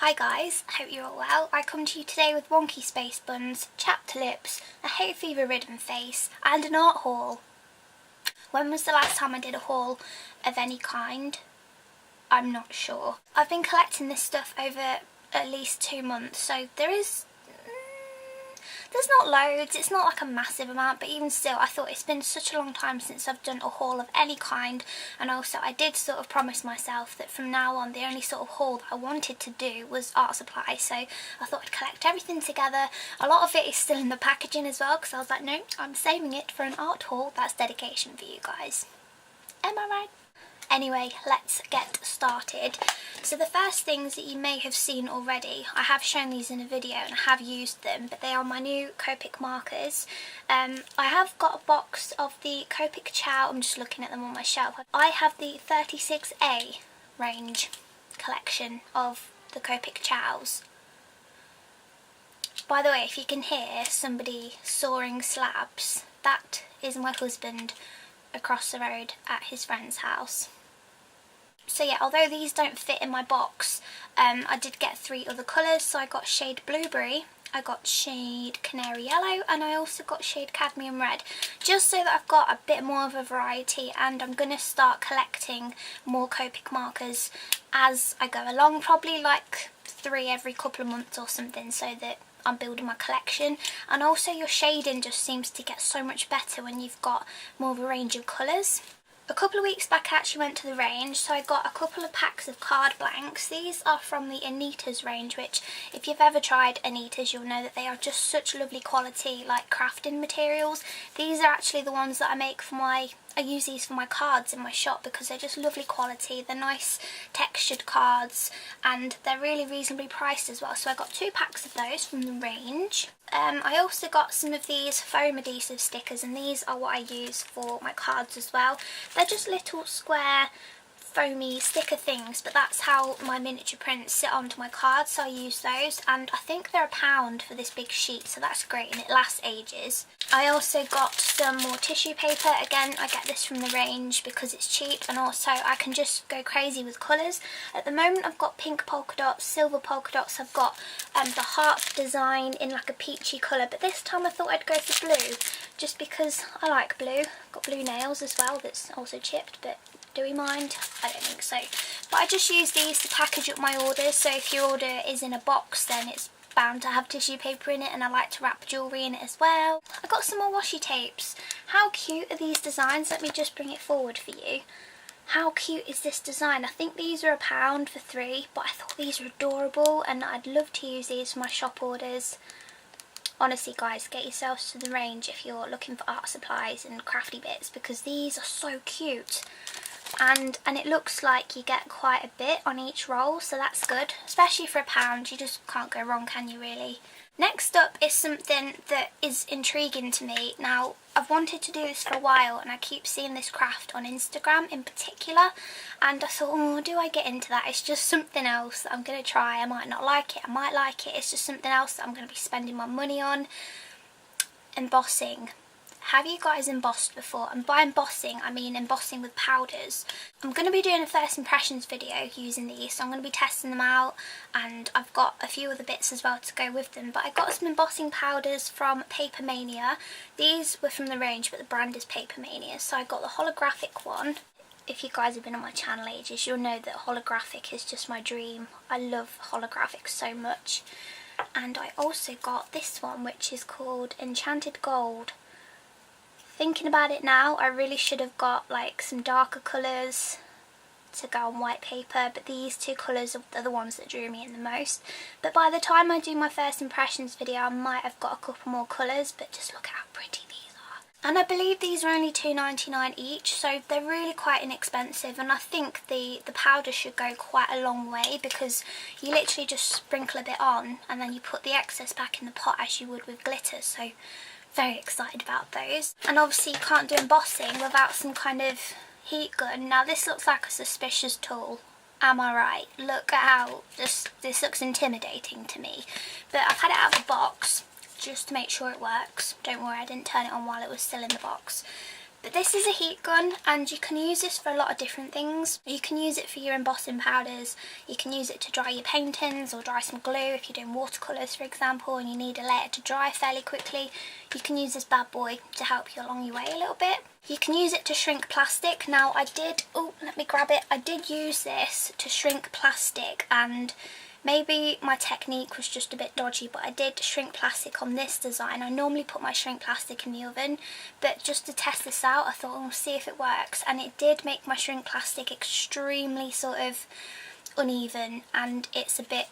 Hi guys, hope you're all well. I come to you today with wonky space buns, chapped lips, a hay fever ridden face and an art haul. When was the last time I did a haul of any kind? I'm not sure. I've been collecting this stuff over at least 2 months, so there's not loads, it's not like a massive amount, but even still I thought it's been such a long time since I've done a haul of any kind, and also I did sort of promise myself that from now on the only sort of haul that I wanted to do was art supplies, so I thought I'd collect everything together. A lot of it is still in the packaging as well because I was like, no, I'm saving it for an art haul. That's dedication for you guys. Am I right? Anyway, let's get started. So the first things that you may have seen already, I have shown these in a video and I have used them, but they are my new Copic markers. I have got a box of the Copic Chow, I'm just looking at them on my shelf. I have the 36A range collection of the Copic Chows. By the way, if you can hear somebody sawing slabs, that is my husband across the road at his friend's house. So yeah, although these don't fit in my box, I did get 3 other colours. So I got shade blueberry, I got shade canary yellow, and I also got shade cadmium red, just so that I've got a bit more of a variety, and I'm going to start collecting more Copic markers as I go along, probably like 3 every couple of months or something, so that I'm building my collection. And also your shading just seems to get so much better when you've got more of a range of colours. A couple of weeks back I actually went to the range, so I got a couple of packs of card blanks. These are from the Anita's range, which if you've ever tried Anita's you'll know that they are just such lovely quality, like crafting materials. These are actually the ones that I make for I use these for my cards in my shop because they're just lovely quality. They're nice textured cards and they're really reasonably priced as well. So I got 2 packs of those from the range. I also got some of these foam adhesive stickers, and these are what I use for my cards as well. They're just little square foamy sticker things, but that's how my miniature prints sit onto my cards, so I use those, and I think they're £1 for this big sheet, so that's great and it lasts ages. I also got some more tissue paper. Again, I get this from the range because it's cheap, and also I can just go crazy with colours. At the moment I've got pink polka dots, silver polka dots, I've got the heart design in like a peachy colour, but this time I thought I'd go for blue just because I like blue. I've got blue nails as well that's also chipped, but do we mind? I don't think so. But I just use these to package up my orders, so if your order is in a box then it's bound to have tissue paper in it, and I like to wrap jewellery in it as well. I got some more washi tapes. How cute are these designs? Let me just bring it forward for you. How cute is this design? I think these are £1 for 3, but I thought these were adorable and I'd love to use these for my shop orders. Honestly guys, get yourselves to the range if you're looking for art supplies and crafty bits, because these are so cute. And it looks like you get quite a bit on each roll, so that's good, especially for £1. You just can't go wrong, can you really? Next up is something that is intriguing to me. Now, I've wanted to do this for a while and I keep seeing this craft on Instagram in particular, and I thought, oh, do I get into that? It's just something else that I'm going to try. I might not like it, I might like it. It's just something else that I'm going to be spending my money on. Embossing. Have you guys embossed before? And by embossing, I mean embossing with powders. I'm going to be doing a first impressions video using these, so I'm going to be testing them out, and I've got a few other bits as well to go with them. But I got some embossing powders from Paper Mania. These were from the range, but the brand is Paper Mania. So I got the holographic one. If you guys have been on my channel ages, you'll know that holographic is just my dream. I love holographic so much. And I also got this one, which is called Enchanted Gold. Thinking about it now, I really should have got like some darker colours to go on white paper, but these 2 colours are the ones that drew me in the most. But by the time I do my first impressions video, I might have got a couple more colours, but just look at how pretty these are. And I believe these are only £2.99 each, so they're really quite inexpensive, and I think the powder should go quite a long way, because you literally just sprinkle a bit on and then you put the excess back in the pot as you would with glitter, so very excited about those. And obviously you can't do embossing without some kind of heat gun. Now this looks like a suspicious tool, am I right? Look at how this looks intimidating to me. But I've had it out of the box just to make sure it works. Don't worry, I didn't turn it on while it was still in the box. But this is a heat gun and you can use this for a lot of different things. You can use it for your embossing powders, you can use it to dry your paintings or dry some glue if you're doing watercolours for example and you need a layer to dry fairly quickly. You can use this bad boy to help you along your way a little bit. You can use it to shrink plastic. Now I did use this to shrink plastic and maybe my technique was just a bit dodgy, but I did shrink plastic on this design. I normally put my shrink plastic in the oven, but just to test this out I thought I'll see if it works, and it did make my shrink plastic extremely sort of uneven and it's a bit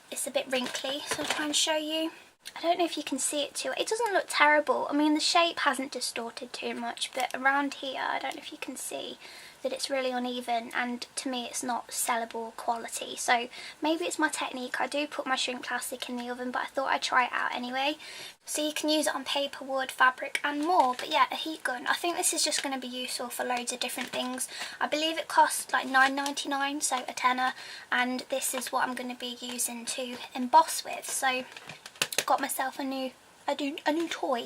wrinkly, so I'll try and show you. I don't know if you can see it too. It doesn't look terrible. I mean the shape hasn't distorted too much, but around here I don't know if you can see that it's really uneven and to me it's not sellable quality. So maybe it's my technique. I do put my shrink plastic in the oven, but I thought I'd try it out anyway. So you can use it on paper, wood, fabric and more. But yeah, a heat gun. I think this is just going to be useful for loads of different things. I believe it costs like $9.99, so a tenner, and this is what I'm going to be using to emboss with. So got myself a new toy.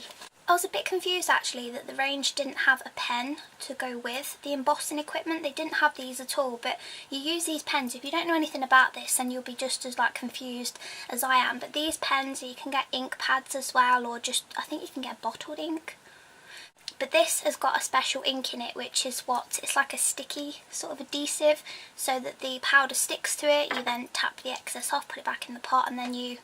I was a bit confused actually that the range didn't have a pen to go with the embossing equipment. They didn't have these at all, but you use these pens. If you don't know anything about this then you'll be just as like confused as I am, but these pens, you can get ink pads as well, or just I think you can get bottled ink. But this has got a special ink in it, which is it's like a sticky sort of adhesive so that the powder sticks to it. You then tap the excess off, put it back in the pot, and then you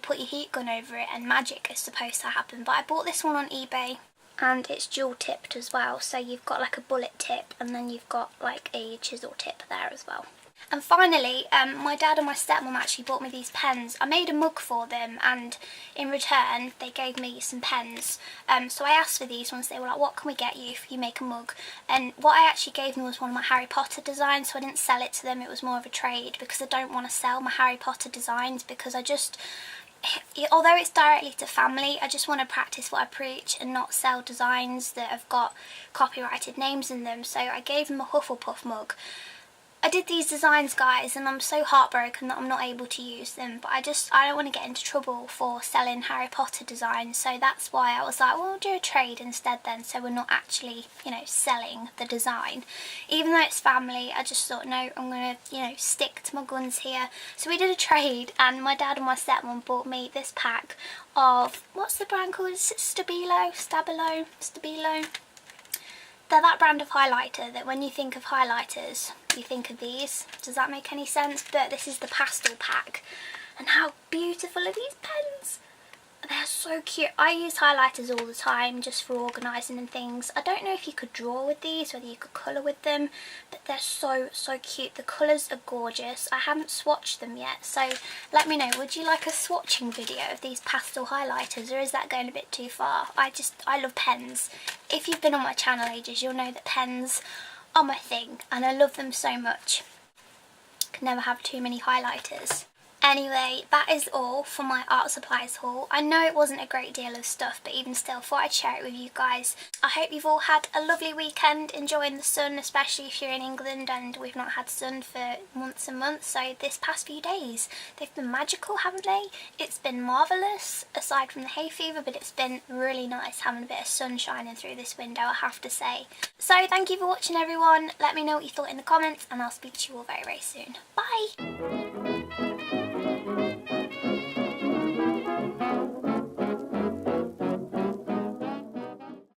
put your heat gun over it and magic is supposed to happen. But I bought this one on eBay and it's dual tipped as well, so you've got like a bullet tip and then you've got like a chisel tip there as well. And finally, my dad and my stepmom actually bought me these pens. I made a mug for them and in return they gave me some pens. So I asked for these ones. They were like, what can we get you if you make a mug? And what I actually gave them was one of my Harry Potter designs, so I didn't sell it to them. It was more of a trade because I don't want to sell my Harry Potter designs, because although it's directly to family, I just want to practice what I preach and not sell designs that have got copyrighted names in them. So I gave them a Hufflepuff mug. I did these designs, guys, and I'm so heartbroken that I'm not able to use them, but I don't want to get into trouble for selling Harry Potter designs, so that's why I was like, well, we'll do a trade instead then, so we're not actually, selling the design. Even though it's family, I just thought, no, I'm going to, stick to my guns here. So we did a trade, and my dad and my stepmom bought me this pack of, what's the brand called? Is it Stabilo? They're that brand of highlighter that when you think of highlighters, you think of these. Does that make any sense? But this is the pastel pack. And how beautiful are these pens? They're so cute. I use highlighters all the time just for organising and things. I don't know if you could draw with these, whether you could colour with them, but they're so cute. The colours are gorgeous. I haven't swatched them yet, so let me know. Would you like a swatching video of these pastel highlighters, or is that going a bit too far? I love pens. If you've been on my channel ages, you'll know that pens are my thing, and I love them so much. Can never have too many highlighters. Anyway, that is all for my art supplies haul. I know it wasn't a great deal of stuff, but even still, thought I'd share it with you guys. I hope you've all had a lovely weekend, enjoying the sun, especially if you're in England and we've not had sun for months and months. So this past few days, they've been magical, haven't they? It's been marvellous, aside from the hay fever, but it's been really nice having a bit of sun shining through this window, I have to say. So thank you for watching, everyone. Let me know what you thought in the comments, and I'll speak to you all very, very soon. Bye!